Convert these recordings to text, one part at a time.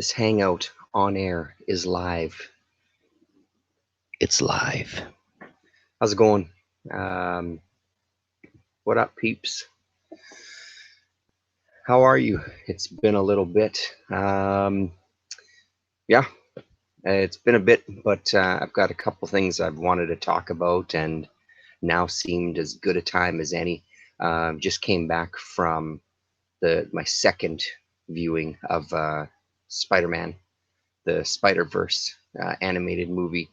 This hangout on air is live. It's live. How's it going? Um, what up, peeps? How are you? It's been a little bit. Yeah, it's been a bit, but I've got a couple things I've wanted to talk about, and now seemed as good a time as any. Just came back from my second viewing of Spider-Man, the Spider-Verse animated movie.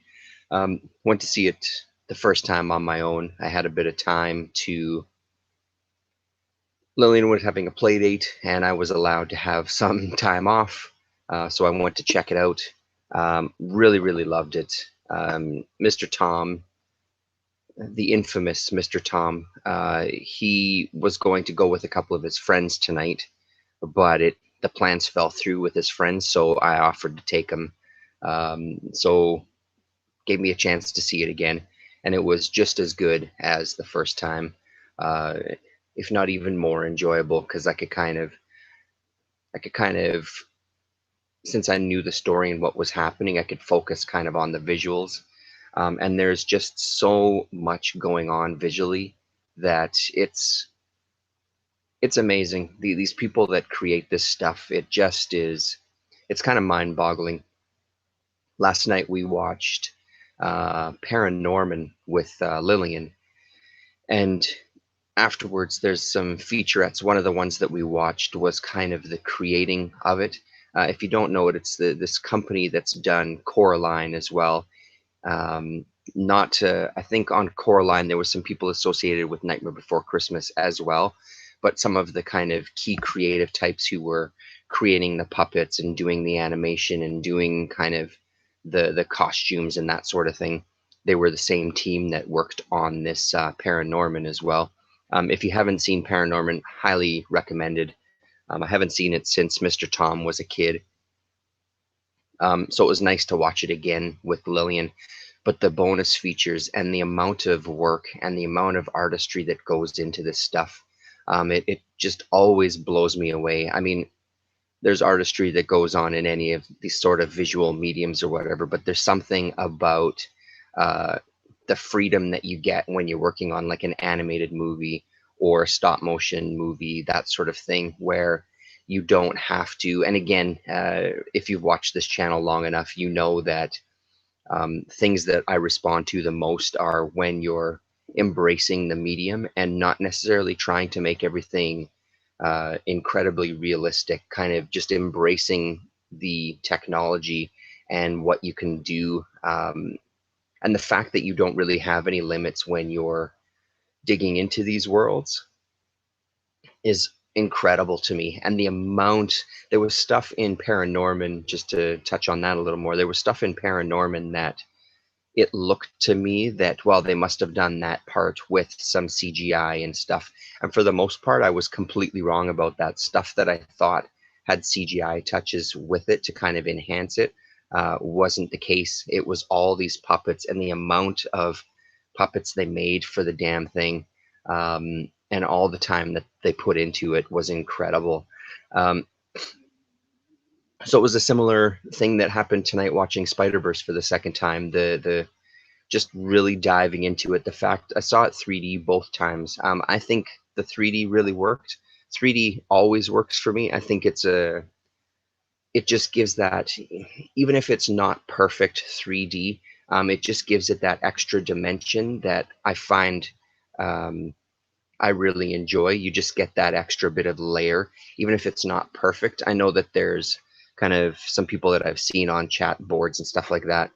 Went to see it the first time on my own. I had a bit of time to. Lillian was having a play date, and I was allowed to have some time off, so I went to check it out. Really, really loved it. Mr. Tom, the infamous Mr. Tom, he was going to go with a couple of his friends tonight, but the plans fell through with his friends, so I offered to take him. So gave me a chance to see it again, and it was just as good as the first time, uh, if not even more enjoyable, because I could kind of, since I knew the story and what was happening, I could focus kind of on the visuals. And there's just so much going on visually that it's amazing. These people that create this stuff, it just is, it's kind of mind-boggling. Last night we watched Paranorman with Lillian, and afterwards there's some featurettes. One of the ones that we watched was kind of the creating of it. If you don't know it, it's this company that's done Coraline as well. Um, not to, I think on Coraline there was some people associated with Nightmare Before Christmas as well, but some of the kind of key creative types who were creating the puppets and doing the animation and doing kind of the costumes and that sort of thing, they were the same team that worked on this Paranorman as well. If you haven't seen Paranorman, highly recommended. I haven't seen it since Mr. Tom was a kid, so it was nice to watch it again with Lillian. But the bonus features and the amount of work and the amount of artistry that goes into this stuff, it just always blows me away. I mean, there's artistry that goes on in any of these sort of visual mediums or whatever, but there's something about uh, the freedom that you get when you're working on like an animated movie or a stop motion movie, that sort of thing, where you don't have to. And again, if you've watched this channel long enough, you know that things that I respond to the most are when you're embracing the medium and not necessarily trying to make everything incredibly realistic, kind of just embracing the technology and what you can do. And the fact that you don't really have any limits when you're digging into these worlds is incredible to me. And the amount, there was stuff in Paranorman, just to touch on that a little more, there was stuff in Paranorman that it looked to me that, well, they must have done that part with some CGI and stuff. And for the most part, I was completely wrong about that. Stuff that I thought had CGI touches with it to kind of enhance it wasn't the case. It was all these puppets, and the amount of puppets they made for the damn thing, and all the time that they put into it was incredible. Um, so it was a similar thing that happened tonight watching Spider-Verse for the second time. The just really diving into it. The fact I saw it 3D both times. I think the 3D really worked. 3D always works for me. I think it just gives that, even if it's not perfect 3D, it just gives it that extra dimension that I find um, I really enjoy. You just get that extra bit of layer, even if it's not perfect. I know that there's kind of some people that I've seen on chat boards and stuff like that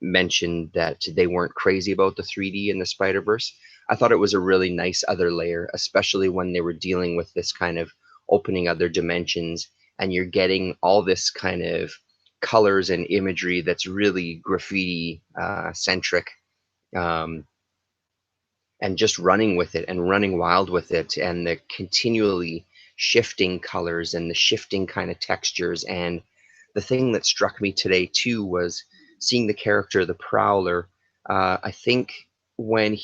mentioned that they weren't crazy about the 3D in the Spider-Verse. I thought it was a really nice other layer, especially when they were dealing with this kind of opening other dimensions, and you're getting all this kind of colors and imagery that's really graffiti centric. Um, and just running with it and running wild with it, and the continually shifting colors and the shifting kind of textures. And the thing that struck me today too was seeing the character, the Prowler. I think when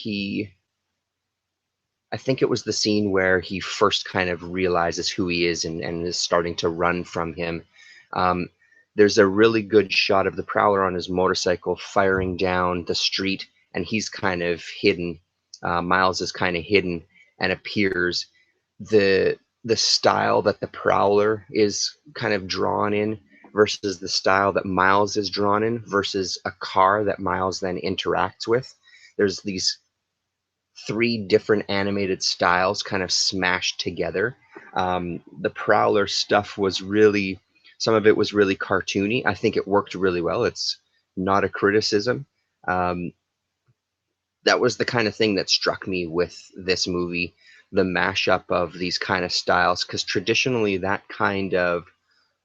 I think it was the scene where he first kind of realizes who he is and is starting to run from him. Um, there's a really good shot of the Prowler on his motorcycle firing down the street, and he's kind of hidden. Miles is kind of hidden and appears. The style that the Prowler is kind of drawn in versus the style that Miles is drawn in versus a car that Miles then interacts with. There's these three different animated styles kind of smashed together. The Prowler stuff was really, some of it was really cartoony. I think it worked really well. It's not a criticism. Um, that was the kind of thing that struck me with this movie, the mashup of these kind of styles, because traditionally that kind of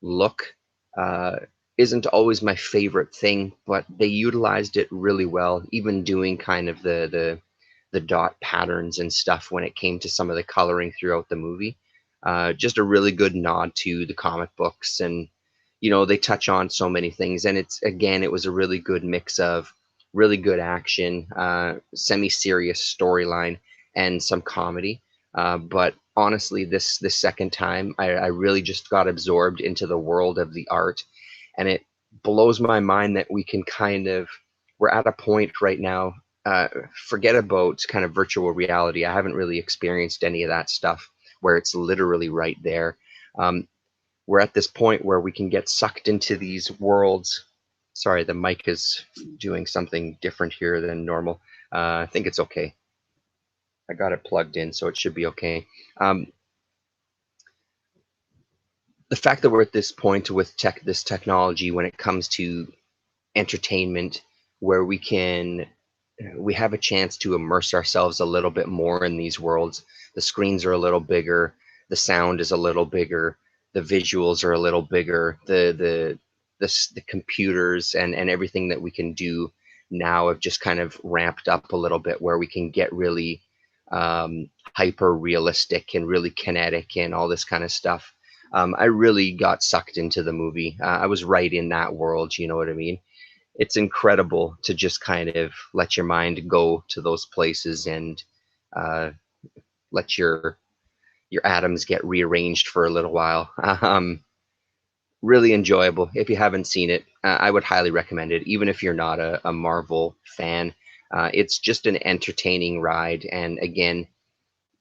look uh, isn't always my favorite thing, but they utilized it really well, even doing kind of the dot patterns and stuff when it came to some of the coloring throughout the movie. Just a really good nod to the comic books, and they touch on so many things. And it's, again, it was a really good mix of really good action, semi-serious storyline, and some comedy. But honestly, this second time, I really just got absorbed into the world of the art, and it blows my mind that we can kind of, we're at a point right now. Forget about kind of virtual reality. I haven't really experienced any of that stuff where it's literally right there. Um, we're at this point where we can get sucked into these worlds. Sorry, the mic is doing something different here than normal. I think it's okay. I got it plugged in, so it should be okay. The fact that we're at this point with this technology when it comes to entertainment, where we have a chance to immerse ourselves a little bit more in these worlds. The screens are a little bigger, the sound is a little bigger, the visuals are a little bigger, the computers and everything that we can do now have just kind of ramped up a little bit, where we can get really hyper realistic and really kinetic and all this kind of stuff. I really got sucked into the movie. I was right in that world, you know what I mean? It's incredible to just kind of let your mind go to those places and uh, let your atoms get rearranged for a little while. Really enjoyable. If you haven't seen it, I would highly recommend it, even if you're not a Marvel fan. It's just an entertaining ride, and again,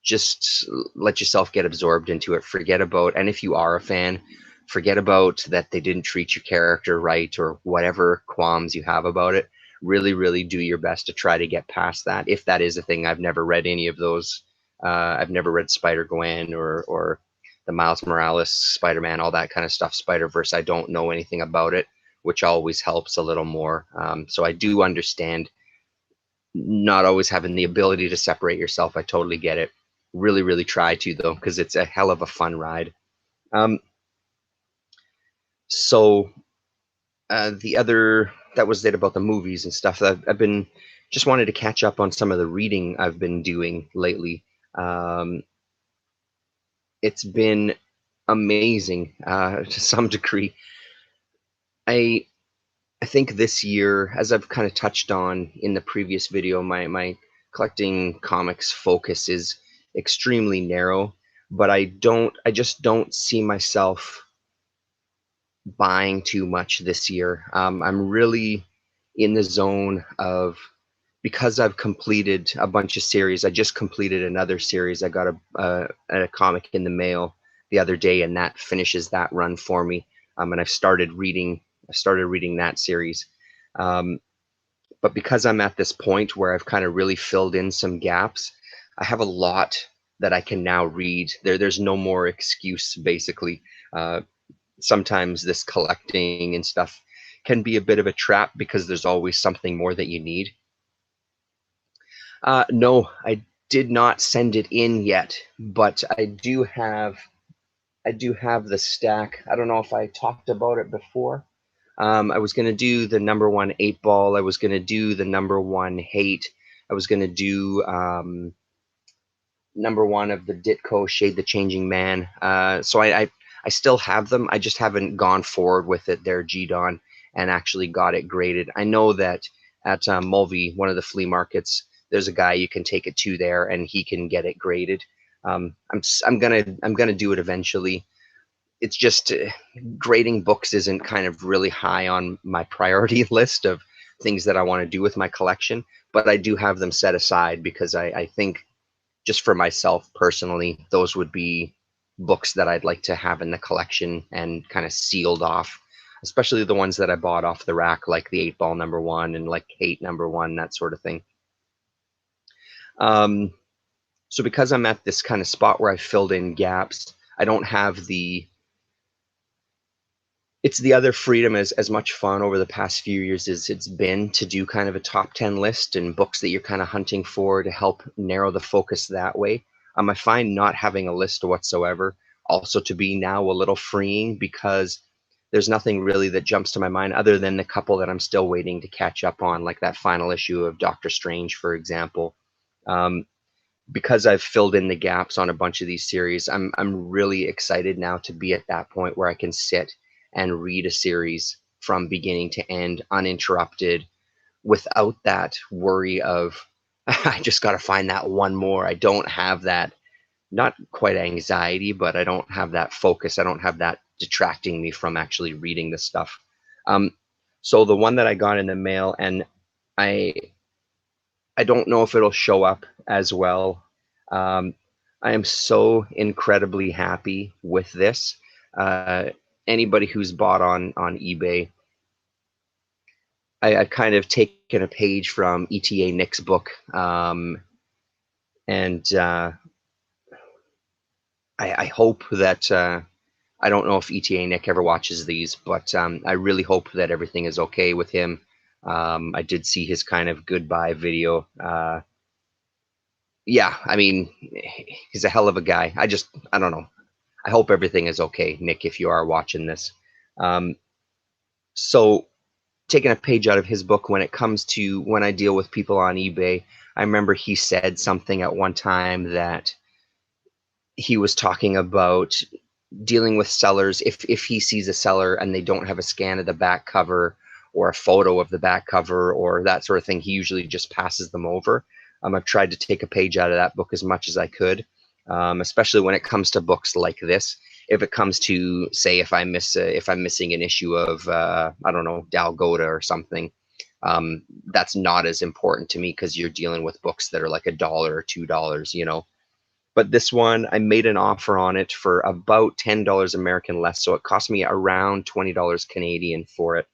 just let yourself get absorbed into it. Forget about, and if you are a fan, forget about that they didn't treat your character right or whatever qualms you have about it. Really, really do your best to try to get past that, if that is a thing. I've never read any of those. I've never read Spider-Gwen or the Miles Morales Spider-Man, all that kind of stuff. Spider-Verse, I don't know anything about it, which always helps a little more. So I do understand not always having the ability to separate yourself. I totally get it. Really, really try to, though, because it's a hell of a fun ride. Um, so the other, that was it about the movies and stuff. I've been just wanted to catch up on some of the reading I've been doing lately. Um, it's been amazing to some degree. I I think this year, as I've kind of touched on in the previous video, my collecting comics focus is extremely narrow, but I just don't see myself buying too much this year. I'm really in the zone of, because I've completed a bunch of series. I just completed another series. I got a comic in the mail the other day, and that finishes that run for me. And I've started reading. I started reading that series. Um, but because I'm at this point where I've kind of really filled in some gaps, I have a lot that I can now read. There's no more excuse, basically. Uh, Sometimes this collecting and stuff can be a bit of a trap because there's always something more that you need. No, I did not send it in yet, but I do have the stack. I don't know if I talked about it before. I was going to do the #1 8 Ball. I was going to do the #1 Hate. I was going to do #1 of the Ditko Shade the Changing Man. So I still have them. I just haven't gone forward with it there, GDon, and actually got it graded. I know that at Mulvey, one of the flea markets, there's a guy you can take it to there, and he can get it graded. I'm gonna do it eventually. it's just grading books isn't kind of really high on my priority list of things that I want to do with my collection, but I do have them set aside because I think just for myself personally, those would be books that I'd like to have in the collection and kind of sealed off, especially the ones that I bought off the rack, like the 8 Ball #1 and like Hate #1, that sort of thing. Um, so because I'm at this kind of spot where I filled in gaps, I don't have it's the other freedom. As much fun over the past few years as it's been to do kind of a top 10 list and books that you're kind of hunting for to help narrow the focus that way. I find not having a list whatsoever also to be now a little freeing because there's nothing really that jumps to my mind other than the couple that I'm still waiting to catch up on, like that final issue of Doctor Strange, for example. Um, because I've filled in the gaps on a bunch of these series, I'm really excited now to be at that point where I can sit and read a series from beginning to end uninterrupted without that worry of I just got to find that one more. I don't have that, not quite anxiety, but I don't have that focus. I don't have that detracting me from actually reading the stuff. Um, so the one that I got in the mail, and I I don't know if it'll show up as well. Um, I am so incredibly happy with this. Uh, Anybody who's bought on eBay, I've kind of taken a page from ETA Nick's book, and I hope that I don't know if ETA Nick ever watches these, but I really hope that everything is okay with him. I did see his kind of goodbye video. Yeah, I mean, he's a hell of a guy. I don't know. I hope everything is okay, Nick, if you are watching this. Um, so, taking a page out of his book, when it comes to when I deal with people on eBay, I remember he said something at one time that he was talking about dealing with sellers. If he sees a seller and they don't have a scan of the back cover or a photo of the back cover or that sort of thing, he usually just passes them over. I've tried to take a page out of that book as much as I could, especially when it comes to books like this. If it comes to, say, if I'm missing an issue of I don't know, Dalgota or something, that's not as important to me because you're dealing with books that are like $1 or $2, you know. But this one, I made an offer on it for about $10 American less, so it cost me around $20 Canadian for it.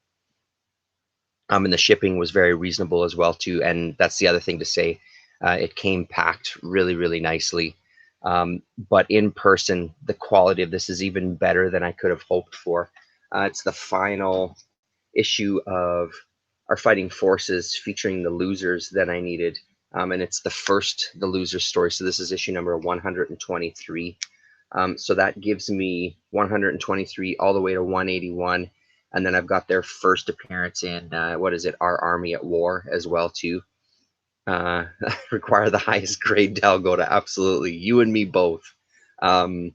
And the shipping was very reasonable as well too. And that's the other thing to say. It came packed really, really nicely. But in person, the quality of this is even better than I could have hoped for. It's the final issue of Our Fighting Forces featuring the losers that I needed. And it's the loser story. So this is issue number 123. So that gives me 123 all the way to 181. And then I've got their first appearance in, what is it, Our Army at War as well, too. Require the highest grade Dalgota, absolutely. You and me both. Um,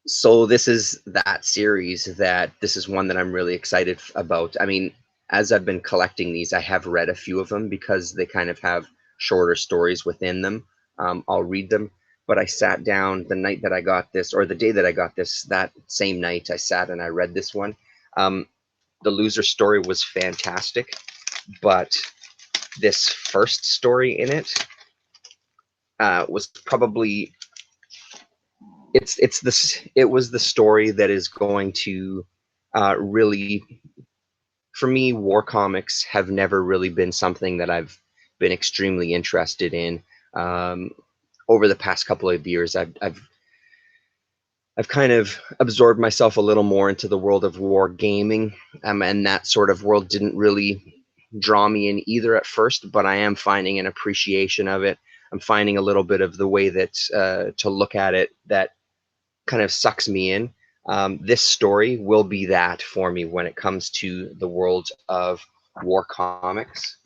so this is that series that this is one that I'm really excited about. I mean, as I've been collecting these, I have read a few of them because they kind of have shorter stories within them. I'll read them, but I sat down the night that I got this, or the day that I got this, that same night I sat and I read this one. The loser story was fantastic, but this first story in it was probably it was the story that is going to really, for me, war comics have never really been something that I've been extremely interested in. um, Over the past couple of years, I've kind of absorbed myself a little more into the world of war gaming, and that sort of world didn't really draw me in either at first, but I am finding an appreciation of it. I'm finding a little bit of the way that to look at it that kind of sucks me in. This story will be that for me when it comes to the world of war comics.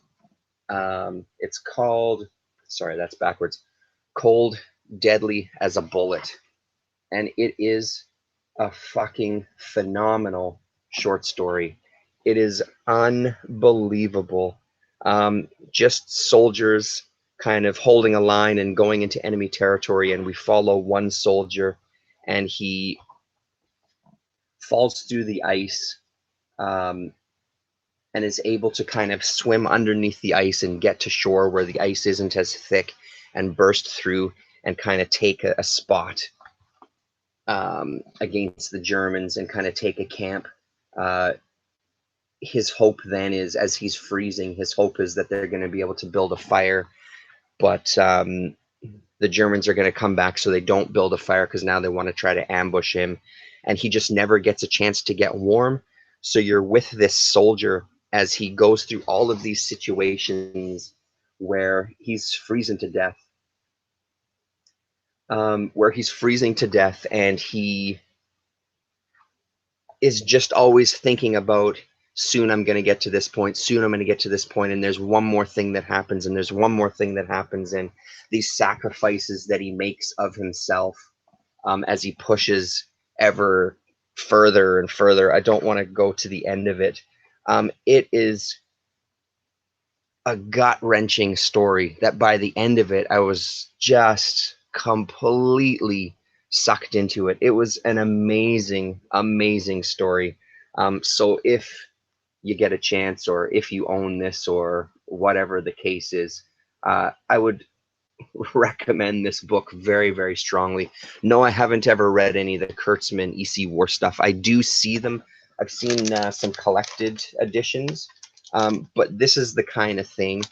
It's called, sorry, that's backwards, Cold, Deadly as a Bullet. And it is a fucking phenomenal short story. It is unbelievable. Just soldiers kind of holding a line and going into enemy territory, and we follow one soldier and he falls through the ice, um, and is able to kind of swim underneath the ice and get to shore where the ice isn't as thick, and burst through and kind of take a spot against the Germans and kind of take a camp. Uh, his hope then is, as he's freezing, his hope is that they're going to be able to build a fire, but the Germans are going to come back, so they don't build a fire because now they want to try to ambush him, and he just never gets a chance to get warm. So you're with this soldier as he goes through all of these situations where he's freezing to death, and he is just always thinking about, soon I'm going to get to this point, soon I'm going to get to this point, and there's one more thing that happens, and there's one more thing that happens, and these sacrifices that he makes of himself, as he pushes ever further and further. I don't want to go to the end of it. It is a gut-wrenching story that by the end of it, I was just completely sucked into it. It was an amazing, amazing story. So if you get a chance, or if you own this, or whatever the case is, I would recommend this book very, very strongly. No, I haven't ever read any of the Kurtzman EC War stuff. I do see them. I've seen some collected editions, but this is the kind of thing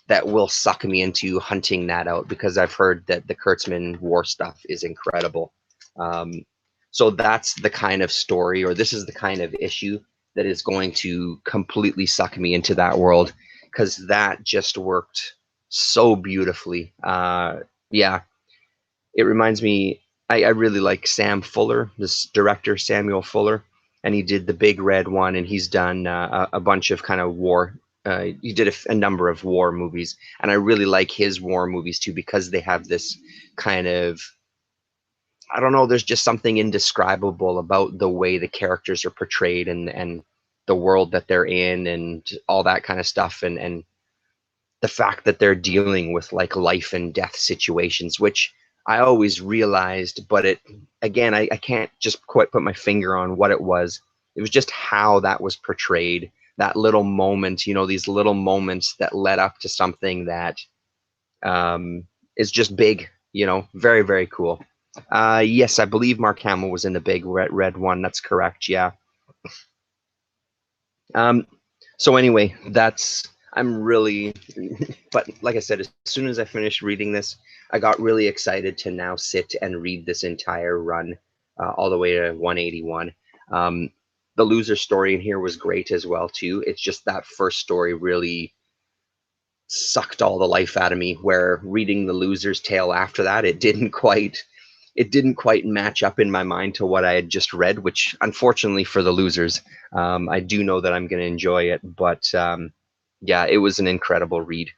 that will suck me into hunting that out, because I've heard that the Kurtzman War stuff is incredible. So that's the kind of story, or this is the kind of issue that is going to completely suck me into that world, because that just worked so beautifully. Yeah, it reminds me. I really like Sam Fuller, this director Samuel Fuller, and he did the Big Red one, and he's done a bunch of kind of war. He did a number of war movies, and I really like his war movies too, because they have this kind of, I don't know, there's just something indescribable about the way the characters are portrayed, and the world that they're in, and all that kind of stuff, and the fact that they're dealing with like life and death situations, which I always realized, but it, again, I can't just quite put my finger on what it was. It was just how that was portrayed, that little moment, these little moments that led up to something that is just big, very, very cool. Yes, I believe Mark Hamill was in the Big Red one. That's correct. Yeah. Um, so anyway, I'm really, but like I said, as soon as I finished reading this, I got really excited to now sit and read this entire run, all the way to 181. The loser story in here was great as well too. It's just that first story really sucked all the life out of me, where reading the loser's tale after that, it didn't quite match up in my mind to what I had just read, which unfortunately for the losers, I do know that I'm going to enjoy it, but yeah, it was an incredible read.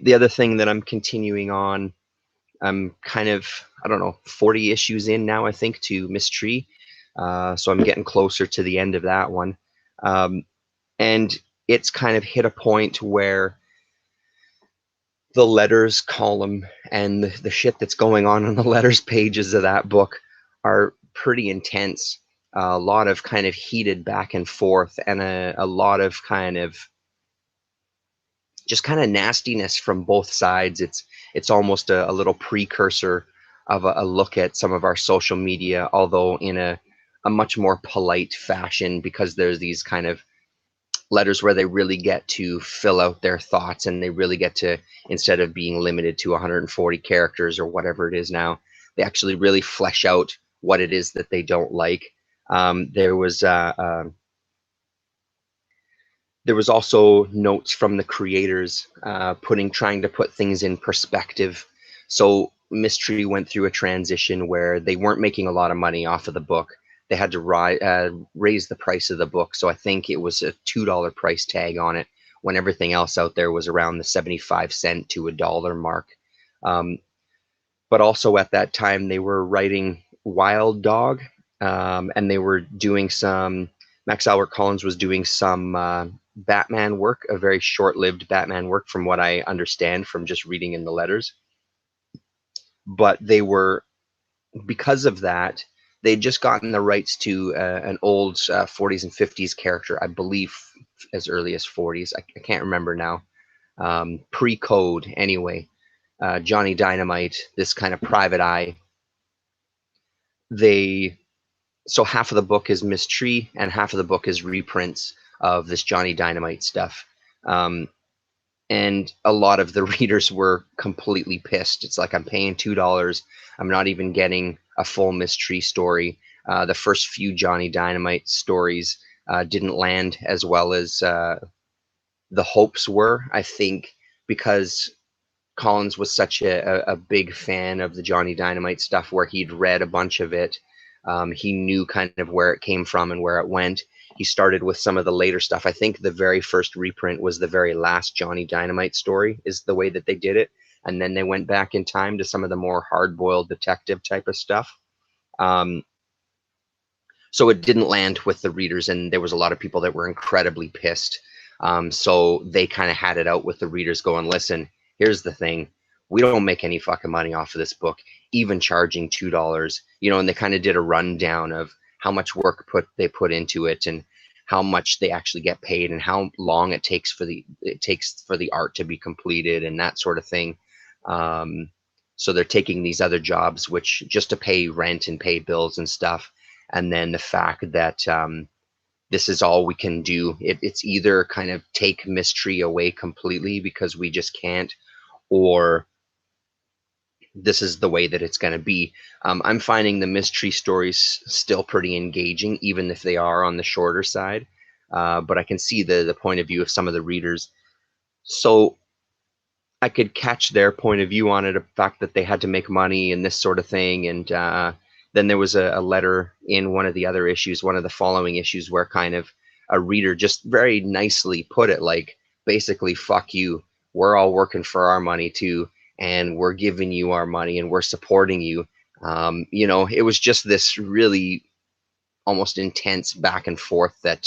The other thing that I'm continuing on, I'm kind of, I don't know, 40 issues in now, I think, to Mystery. So I'm getting closer to the end of that one. And it's kind of hit a point where the letters column and the shit that's going on the letters pages of that book are pretty intense. A lot of kind of heated back and forth, and a lot of kind of just kind of nastiness from both sides. It's almost a little precursor of a look at some of our social media, although in a much more polite fashion, because there's these kind of letters where they really get to fill out their thoughts, and they really get to, instead of being limited to 140 characters or whatever it is now, they actually really flesh out what it is that they don't like. There was also notes from the creators, trying to put things in perspective. So Mystery went through a transition where they weren't making a lot of money off of the book. They had to raise the price of the book. So I think it was a $2 price tag on it, when everything else out there was around the 75 cent to $1 mark. But also at that time, they were writing Wild Dog, and they were doing some, Max Albert Collins was doing some Batman work, a very short-lived Batman work, from what I understand from just reading in the letters. But they were because of that, they'd just gotten the rights to an old 40s and 50s character, I believe as early as 40s. I can't remember now. Pre-code anyway. Johnny Dynamite, this kind of private eye. They so half of the book is mystery and half of the book is reprints of this Johnny Dynamite stuff. Um, and a lot of the readers were completely pissed. It's like, I'm paying $2. I'm not even getting a full mystery story. The first few Johnny Dynamite stories didn't land as well as the hopes were, I think, because Collins was such a big fan of the Johnny Dynamite stuff, where he'd read a bunch of it. He knew kind of where it came from and where it went. He started with some of the later stuff. I think the very first reprint was the very last Johnny Dynamite story, is the way that they did it. And then they went back in time to some of the more hard-boiled detective type of stuff. Um, so it didn't land with the readers, and there was a lot of people that were incredibly pissed. So they kind of had it out with the readers, going, listen, here's the thing. We don't make any fucking money off of this book, even charging $2. And they kind of did a rundown of how much work they put into it, and how much they actually get paid, and how long it takes for the art to be completed, and that sort of thing. So they're taking these other jobs, which just to pay rent and pay bills and stuff. And then the fact that this is all we can do. It's either kind of take mystery away completely because we just can't, or this is the way that it's going to be. I'm finding the mystery stories still pretty engaging, even if they are on the shorter side. But I can see the point of view of some of the readers. So I could catch their point of view on it, the fact that they had to make money and this sort of thing. And then there was a letter in one of the other issues, one of the following issues, where kind of a reader just very nicely put it, like, basically, fuck you. We're all working for our money too, and we're giving you our money, and we're supporting you. It was just this really almost intense back and forth that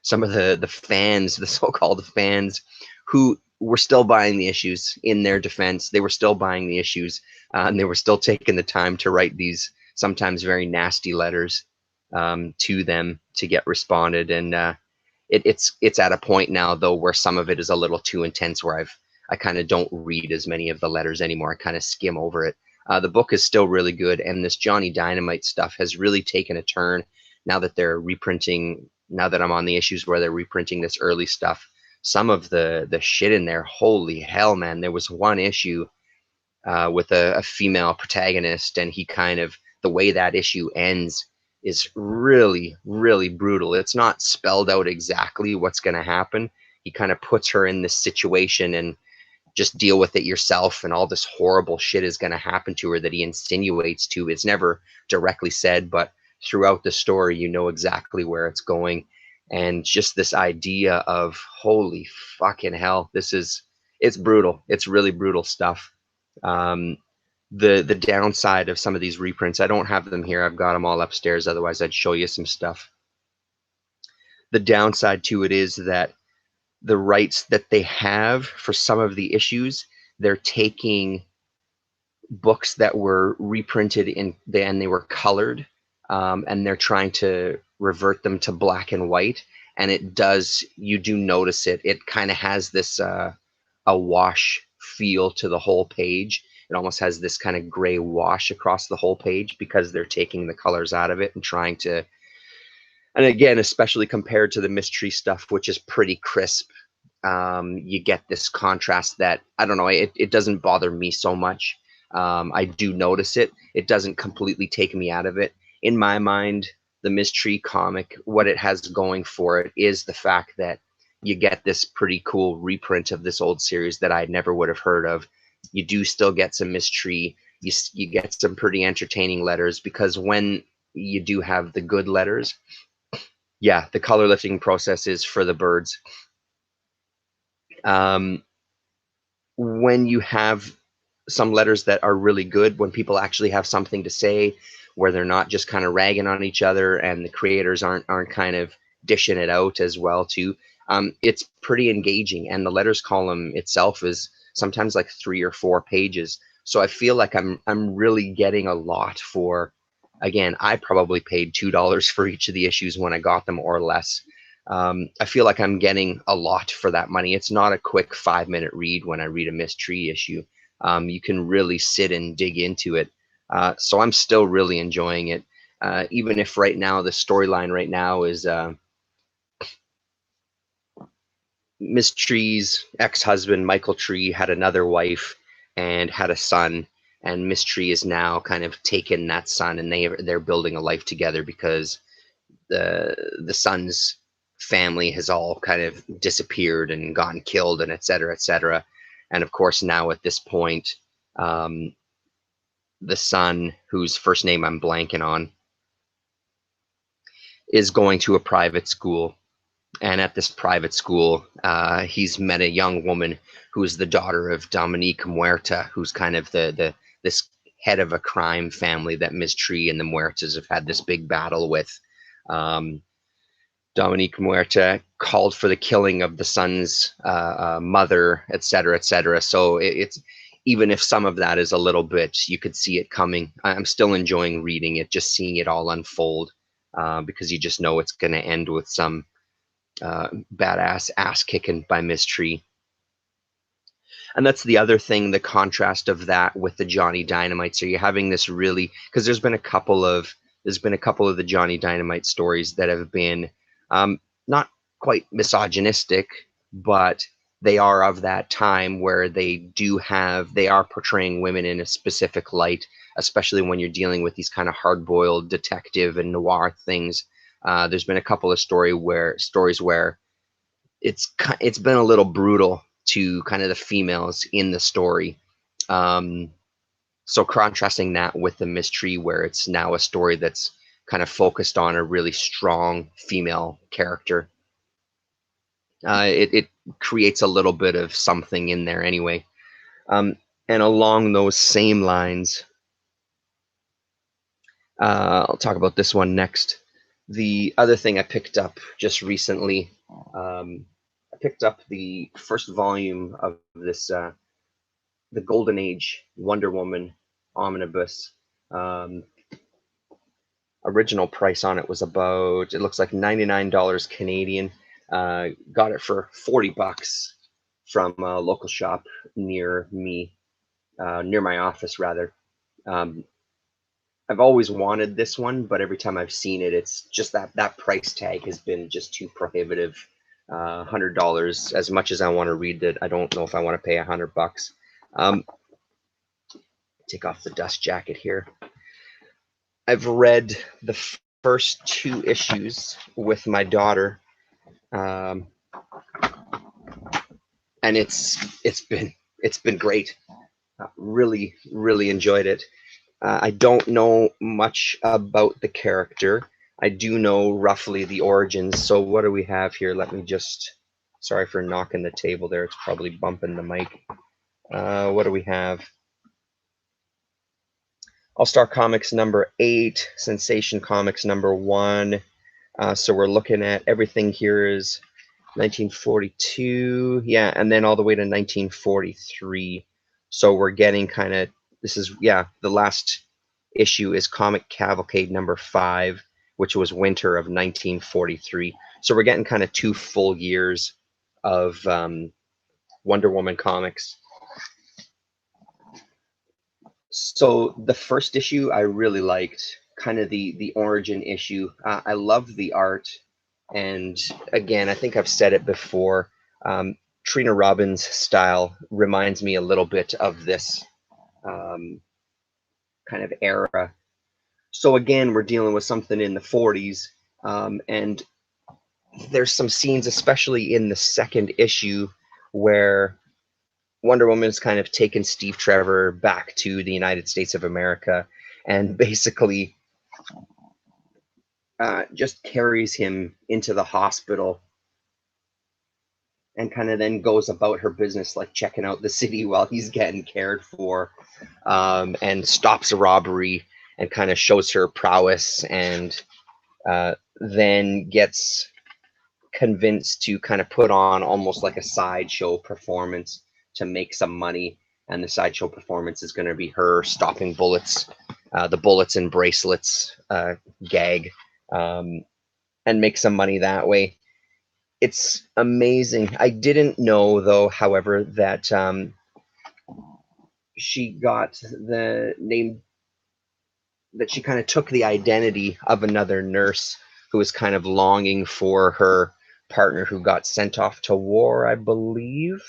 some of the fans, the so-called fans, who were still buying the issues, in their defense, they were still buying the issues, and they were still taking the time to write these sometimes very nasty letters to them to get responded. And it's at a point now, though, where some of it is a little too intense, where I kind of don't read as many of the letters anymore. I kind of skim over it. The book is still really good, and this Johnny Dynamite stuff has really taken a turn now that they're reprinting. Now that I'm on the issues where they're reprinting this early stuff, some of the shit in there, holy hell, man! There was one issue with a female protagonist, and he kind of, the way that issue ends is really, really brutal. It's not spelled out exactly what's going to happen. He kind of puts her in this situation, and just deal with it yourself, and all this horrible shit is going to happen to her that he insinuates to. It's never directly said, but throughout the story, you know exactly where it's going. And just this idea of, holy fucking hell, it's brutal. It's really brutal stuff. Um, the downside of some of these reprints, I don't have them here. I've got them all upstairs. Otherwise, I'd show you some stuff. The downside to it is that the rights that they have for some of the issues, they're taking books that were reprinted and they were colored, and they're trying to revert them to black and white. And you do notice it kind of has this a wash feel to the whole page. It almost has this kind of gray wash across the whole page, because they're taking the colors out of it and trying to, and again, especially compared to the mystery stuff, which is pretty crisp, you get this contrast that, I don't know, it doesn't bother me so much. I do notice it. It doesn't completely take me out of it. In my mind, the mystery comic, what it has going for it is the fact that you get this pretty cool reprint of this old series that I never would have heard of. You do still get some mystery. You get some pretty entertaining letters, because when you do have the good letters, yeah, the color lifting process is for the birds. When you have some letters that are really good, when people actually have something to say, where they're not just kind of ragging on each other, and the creators aren't kind of dishing it out as well too, it's pretty engaging. And the letters column itself is sometimes like 3 or 4 pages, So I feel like I'm really getting a lot for, again, I probably paid $2 for each of the issues when I got them or less. I feel like I'm getting a lot for that money. It's not a quick 5-minute read when I read a mystery issue. You can really sit and dig into it. So I'm still really enjoying it. Even if right now the storyline right now is Miss Tree's ex-husband, Michael Tree, had another wife and had a son, and Miss Tree is now kind of taken that son, and they're building a life together because the son's family has all kind of disappeared and gotten killed, and et cetera, et cetera. And of course, now at this point, um, the son, whose first name I'm blanking on, is going to a private school. And at this private school, he's met a young woman who is the daughter of Dominique Muerta, who's kind of the this head of a crime family that Ms. Tree and the Muertas have had this big battle with. Um, Dominique Muerta called for the killing of the son's mother, et cetera, et cetera. So it's, even if some of that is a little bit, you could see it coming. I'm still enjoying reading it, just seeing it all unfold, because you just know it's going to end with some badass ass kicking by Miss Tree. And that's the other thing, the contrast of that with the Johnny Dynamite. So you're having this really, because there's been a couple of the Johnny Dynamite stories that have been not quite misogynistic, but they are of that time where they are portraying women in a specific light, especially when you're dealing with these kind of hard-boiled detective and noir things. There's been a couple of stories where it's been a little brutal to kind of the females in the story. Um, so contrasting that with the mystery, where it's now a story that's kind of focused on a really strong female character, it creates a little bit of something in there anyway. Um, and along those same lines, I'll talk about this one next. The other thing I picked up just recently, I picked up the first volume of this, the Golden Age Wonder Woman omnibus. Um, Original price on it was about, it looks like $99 Canadian. Got it for $40 from a local shop near me, near my office rather. Um, I've always wanted this one, but every time I've seen it, it's just that price tag has been just too prohibitive. $100. As much as I want to read it, I don't know if I want to pay $100. Um, take off the dust jacket here. I've read the first 2 issues with my daughter, um, and it's been great. Really, really enjoyed it. I don't know much about the character. I do know roughly the origins. So what do we have here? Let me just, sorry for knocking the table there. It's probably bumping the mic. What do we have? All-Star Comics number 8, Sensation Comics number 1. So we're looking at everything here is 1942, yeah, and then all the way to 1943. So we're getting kind of, this is, yeah, the last issue is Comic Cavalcade number 5, which was winter of 1943. So we're getting kind of 2 full years of Wonder Woman comics. So the first issue I really liked, kind of the origin issue. I love the art, and again, I think I've said it before. Trina Robbins' style reminds me a little bit of this um, kind of era. So again, we're dealing with something in the 40s, and there's some scenes, especially in the second issue, where Wonder Woman's kind of taken Steve Trevor back to the United States of America and basically just carries him into the hospital and kind of then goes about her business, like checking out the city while he's getting cared for, and stops a robbery and kind of shows her prowess, and then gets convinced to kind of put on almost like a sideshow performance to make some money. and the sideshow performance is going to be her stopping bullets, the bullets and bracelets gag, um, and make some money that way. It's amazing. I didn't know, though, however, that she got the name, that she kind of took the identity of another nurse who was kind of longing for her partner who got sent off to war, I believe.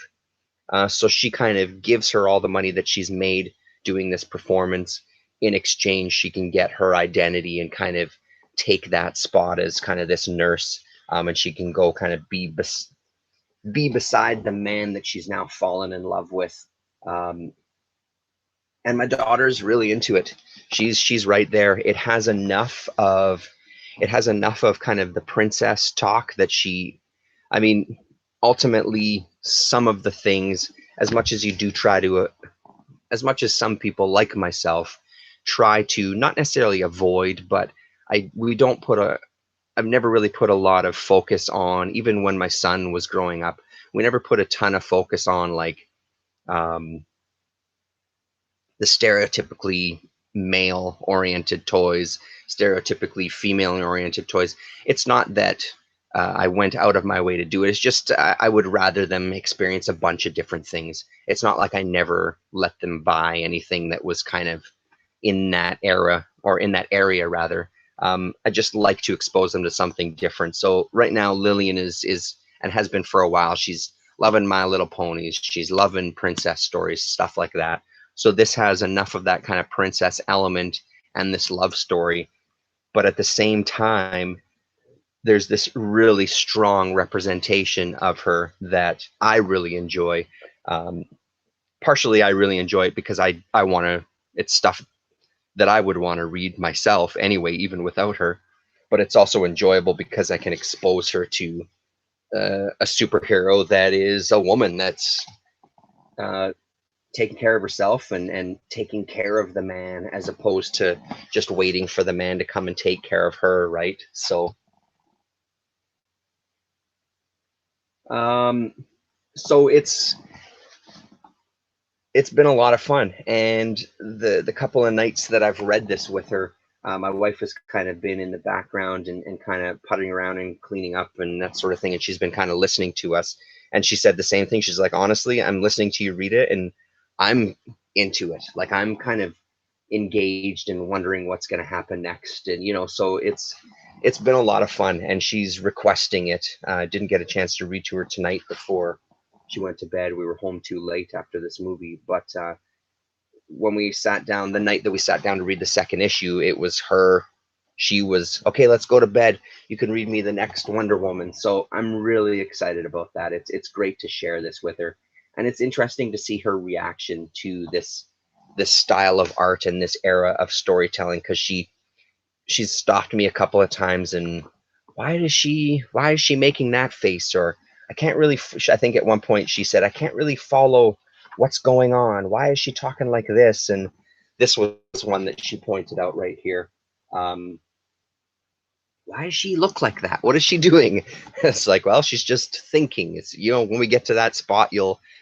So she kind of gives her all the money that she's made doing this performance. In exchange, she can get her identity and kind of take that spot as kind of this nurse, and she can go kind of be beside the man that she's now fallen in love with. Um, and my daughter's really into it. She's right there. It has enough of kind of the princess talk that I mean, ultimately, some of the things, as much as you do try to, as much as some people like myself try to not necessarily avoid, but we don't put a I've never really put a lot of focus on, even when my son was growing up, we never put a ton of focus on like um, the stereotypically male oriented toys, stereotypically female oriented toys. It's not that I went out of my way to do it. It's just I would rather them experience a bunch of different things. It's not like I never let them buy anything that was kind of in that era, or in that area rather. I just like to expose them to something different. So right now, Lillian is and has been for a while. She's loving My Little Ponies. She's loving princess stories, stuff like that. So this has enough of that kind of princess element and this love story, but at the same time, there's this really strong representation of her that I really enjoy. Um, Partially, I really enjoy it because I want to. It's stuff that I would want to read myself anyway, even without her. But it's also enjoyable because I can expose her to a superhero that is a woman that's uh, taking care of herself and taking care of the man, as opposed to just waiting for the man to come and take care of her, right? So, um, so it's been a lot of fun, and the couple of nights that I've read this with her, my wife has kind of been in the background and kind of putting around and cleaning up and that sort of thing, and she's been kind of listening to us, and she said the same thing. She's like, honestly, I'm listening to you read it and I'm into it. Like, I'm kind of engaged and wondering what's going to happen next, and so it's been a lot of fun, and she's requesting it. Didn't get a chance to read to her tonight before she went to bed. We were home too late after this movie, but when we sat down, the night that we sat down to read the second issue, it was her. She was, okay, let's go to bed. You can read me the next Wonder Woman. So I'm really excited about that. It's great to share this with her, and it's interesting to see her reaction to this style of art and this era of storytelling, because she's stopped me a couple of times and why is she making that face, or I can't really I think at one point she said, I can't really follow what's going on, why is she talking like this, and this was one that she pointed out right here. um, why does she look like that, what is she doing? It's like, well, she's just thinking. It's, when we get to that spot,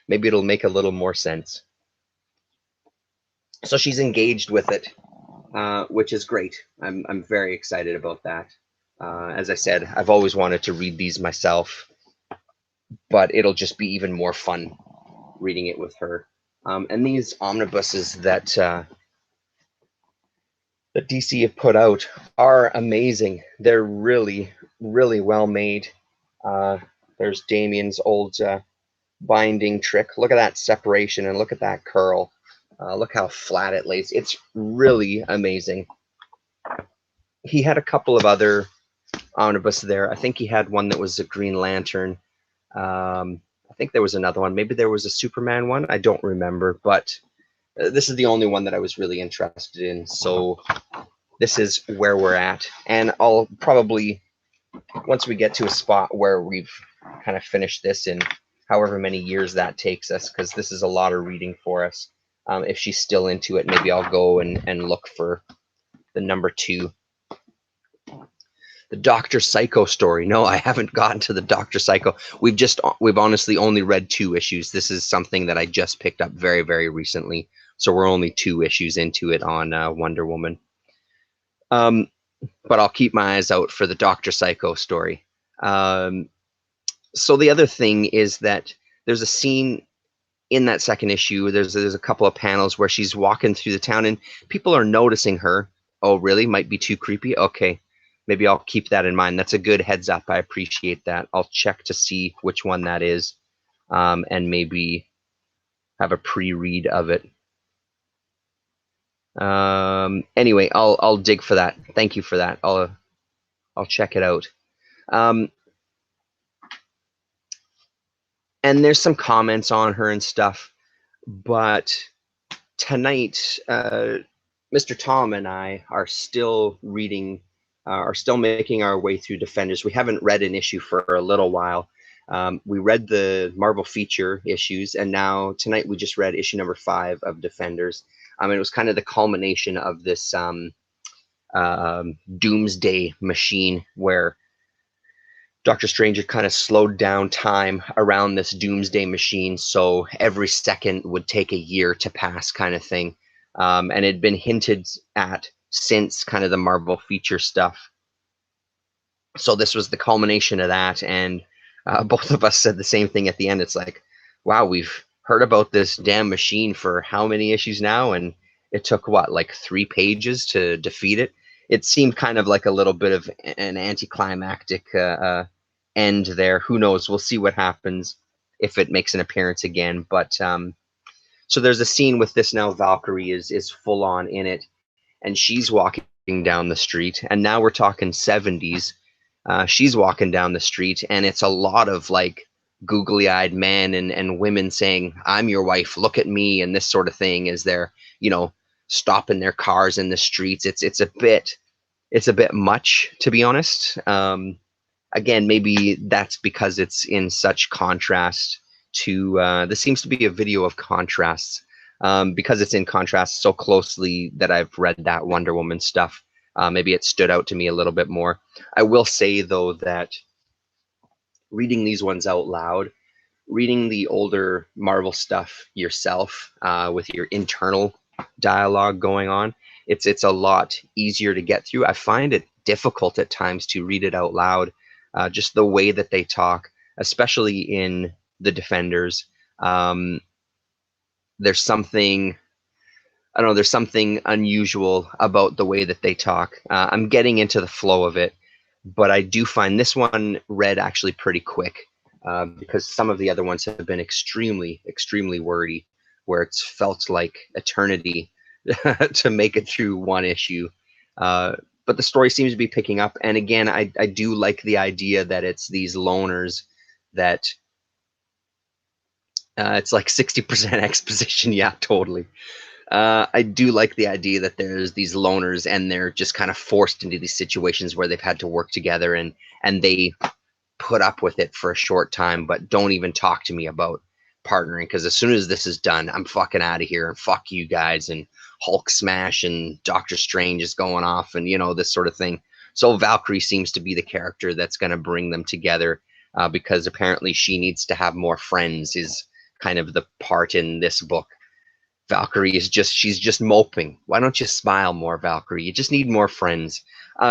maybe it'll make a little more sense. So she's engaged with it, which is great. I'm very excited about that. As I said, I've always wanted to read these myself, but it'll just be even more fun reading it with her. And these omnibuses that DC have put out are amazing. They're really, really well made. Uh, there's Damien's old binding trick. Look at that separation and look at that curl. Look how flat it lays. It's really amazing. He had a couple of other omnibus there. I think he had one that was a Green Lantern. I think there was another one. Maybe there was a Superman one. I don't remember, but this is the only one that I was really interested in. So this is where we're at. And I'll probably, once we get to a spot where we've kind of finished this in however many years that takes us, because this is a lot of reading for us. If she's still into it, maybe I'll go and look for the number 2. The Dr. Psycho story. No, I haven't gotten to the Dr. Psycho. We've honestly only read 2 issues. This is something that I just picked up very, very recently. So we're only 2 issues into it on Wonder Woman. But I'll keep my eyes out for the Dr. Psycho story. So the other thing is that there's a scene in that second issue. There's a couple of panels where she's walking through the town and people are noticing her. Oh, really? Might be too creepy. Okay, maybe I'll keep that in mind. That's a good heads up. I appreciate that. I'll check to see which one that is, and maybe have a pre-read of it. Anyway, I'll dig for that. Thank you for that. I'll check it out. And there's some comments on her and stuff, but tonight, Mr. Tom and I are still reading, are still making our way through Defenders. We haven't read an issue for a little while. We read the Marvel feature issues, and now tonight we just read issue number 5 of Defenders. It was kind of the culmination of this doomsday machine where Doctor Strange had kind of slowed down time around this doomsday machine, so every second would take a year to pass, kind of thing. And it had been hinted at since kind of the Marvel feature stuff. So this was the culmination of that, and both of us said the same thing at the end. It's like, wow, we've heard about this damn machine for how many issues now, and it took what, like 3 pages to defeat it. It seemed kind of like a little bit of an anticlimactic end there. Who knows? We'll see what happens if it makes an appearance again. But so there's a scene with this now. Valkyrie is full on in it, and she's walking down the street. And now we're talking 70s. She's walking down the street, and it's a lot of like googly-eyed men and women saying, "I'm your wife. Look at me," and this sort of thing as they're, stopping their cars in the streets. It's a bit much, to be honest. Again, maybe that's because it's in such contrast to this seems to be a video of contrasts, because it's in contrast so closely that I've read that Wonder Woman stuff. Maybe it stood out to me a little bit more. I will say, though, that reading these ones out loud, reading the older Marvel stuff yourself, with your internal dialogue going on, it's a lot easier to get through. I find it difficult at times to read it out loud, just the way that they talk, especially in the Defenders. There's something, I don't know, there's something unusual about the way that they talk. I'm getting into the flow of it, but I do find this one read actually pretty quick, because some of the other ones have been extremely, extremely wordy, where it's felt like eternity to make it through one issue. But the story seems to be picking up. And again, I do like the idea that it's these loners that it's like 60% exposition. Yeah, totally. I do like the idea that there's these loners and they're just kind of forced into these situations where they've had to work together, and they put up with it for a short time, but don't even talk to me about partnering, because as soon as this is done, I'm fucking out of here, and fuck you guys, and Hulk smash, and Doctor Strange is going off, and this sort of thing. So Valkyrie seems to be the character that's going to bring them together, because apparently she needs to have more friends, is kind of the part in this book. Valkyrie is she's just moping. Why don't you smile more, Valkyrie? You just need more friends.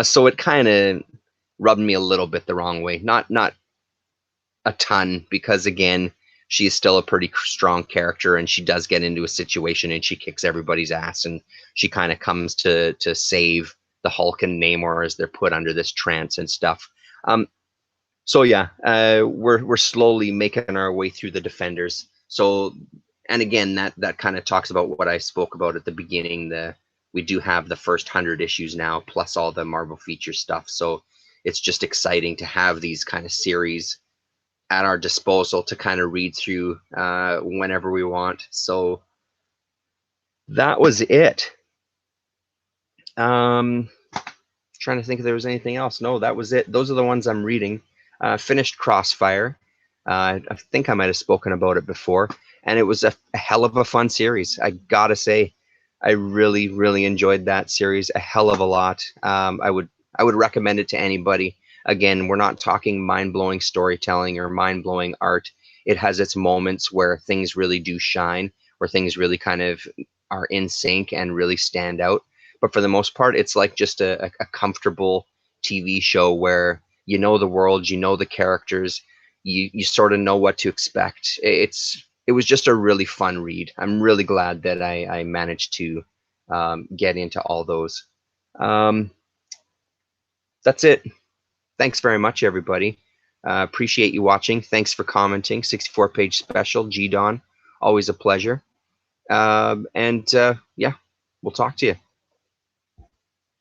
So it kind of rubbed me a little bit the wrong way. Not a ton, because again, she is still a pretty strong character, and she does get into a situation and she kicks everybody's ass, and she kind of comes to save the Hulk and Namor as they're put under this trance and stuff. So yeah, we're slowly making our way through the Defenders. So, and again, that kind of talks about what I spoke about at the beginning. We do have the first 100 issues now, plus all the Marvel feature stuff. So it's just exciting to have these kind of series at our disposal to kind of read through whenever we want. So that was it. Trying to think if there was anything else. No, that was it. Those are the ones I'm reading. Finished Crossfire. I think I might have spoken about it before, and it was a hell of a fun series. I gotta say, I really, really enjoyed that series a hell of a lot. I I would recommend it to anybody. Again, we're not talking mind-blowing storytelling or mind-blowing art. It has its moments where things really do shine, where things really kind of are in sync and really stand out. But for the most part, it's like just a comfortable TV show where you know the world, you know the characters, you sort of know what to expect. It was just a really fun read. I'm really glad that I managed to get into all those. Um, that's it. Thanks very much, everybody. Appreciate you watching. Thanks for commenting. 64-page special, G Don. Always a pleasure. And yeah, we'll talk to you.